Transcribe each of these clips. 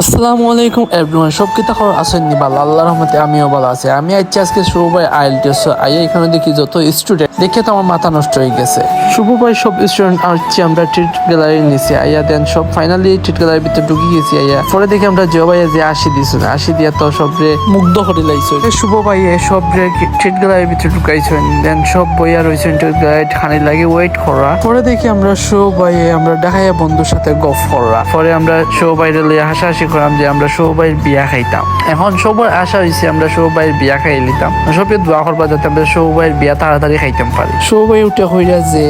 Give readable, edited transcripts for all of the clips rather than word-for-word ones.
আসসালামু আলাইকুম এভরিওয়ান, সব কিতা খবর আছেন নি? ভালো, আল্লাহর রহমতে আমিও ভালো আছি। আমি আজকে শুভ ভাই আইএলটিএস আইয়া এখানে দেখি যত স্টুডেন্ট দেখে তো আমার মাথা নষ্ট হয়ে গেছে। শুভ ভাই সব স্টুডেন্ট আসছি আমরা ট্রিট গ্যালারি নিছি আইয়া দেন সব ফাইনালি ট্রিট গ্যালারির ভিতরে ঢুকে গেছি আইয়া পরে দেখি আমরা জয় ভাইয়া যে আসি দিয়েছেন, আসি দিয়া তো সবরে মুগ্ধ করে লাইছে। শুভ ভাই সবরে ট্রিট গ্যালারির ভিতরে ঢুকাইছেন, দেন সব বইয়া রয়েছেন ট্রিট গ্যালারি খানি লাগে ওয়েট করা। পরে দেখি আমরা শুভ ভাই আমরা দেখাইয়া বন্ধুর সাথে গফ করা। পরে আমরা শুভ ভাইরে লইয়া হাসাহাসি করলাম যে আমরা শুভ ভাইয়ের বিয়া খাইতাম। এখন সবার আশা হয়েছে আমরা শুভ ভাইয়ের বিয়া খাই লিতাম, সবে দোয়া করবা যাতে আমরা শুভ ভাইয়ের বিয়া তাড়াতাড়ি খাইতাম পারি। শুভ ভাই উঠে হইয়া যে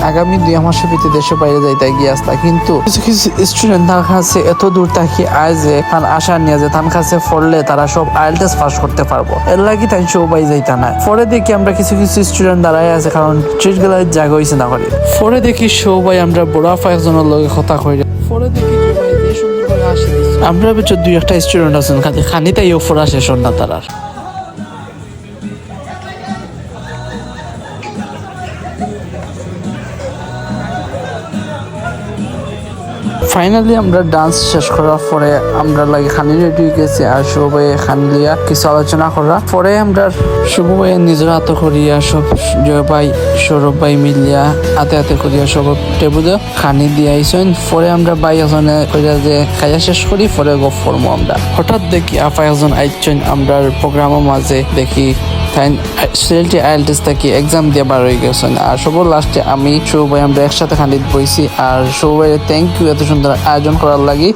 আগামী 2 মাসের ভিতরে দেশের বাইরে যাইতে গিয়ে আসতা, কিন্তু কিছু কিছু স্টুডেন্ট তার কাছে এত দূর থাকি আয় যে তার আশা নিয়ে যে তার কাছে পড়লে তারা সব আইএলটিএস পাস করতে পারবো, এর লাগি তাই শুভ ভাই যাইতা না। পরে দেখি আমরা কিছু কিছু স্টুডেন্ট দাঁড়ায় আছে কারণ ট্রিট গ্যালারির জায়গা হয়েছে না করে। পরে দেখি শুভ ভাই আমরা বুড়া একজনের লগে কথা কইরা। পরে দেখি যে ভাই যে সুন্দর করে হাসি দিচ্ছে। আমরা ভিতর 2-1টা স্টুডেন্ট আছেন খানি তাই ফোরা শেষ না তারার। ফাইনালি আমরা ডান্স শেষ করার পরে আমরা লাগে খানি রেডি হয়ে গেছি আর শুভ ভাই খানি লিয়া কিছু আলোচনা করা পরে আমরা শুভ ভাই নিজের হাতে করিয়া সব জয় ভাই সৌরভ ভাই মিলিয়া হাতে হাতে করিয়া সব টেবুলে খানি দিয়ে আইসেন। পরে আমরা ভাই এজনে কইরা যে খাইয়া শেষ করি পরে গপ করবো। আমরা হঠাৎ দেখি আপা একজন আইছেন আমরা প্রোগ্রামের মাঝে দেখি সিলেটি আইএলটিএস থেকে এক্সাম দিয়ে বার হয়ে গেছেন। আর সবার লাস্টে আমি শুভ ভাই আমরা একসাথে খানিত বইছি আর শুভ ভাই থ্যাংক ইউ এত সুন্দর আয়োজন করার লাগি।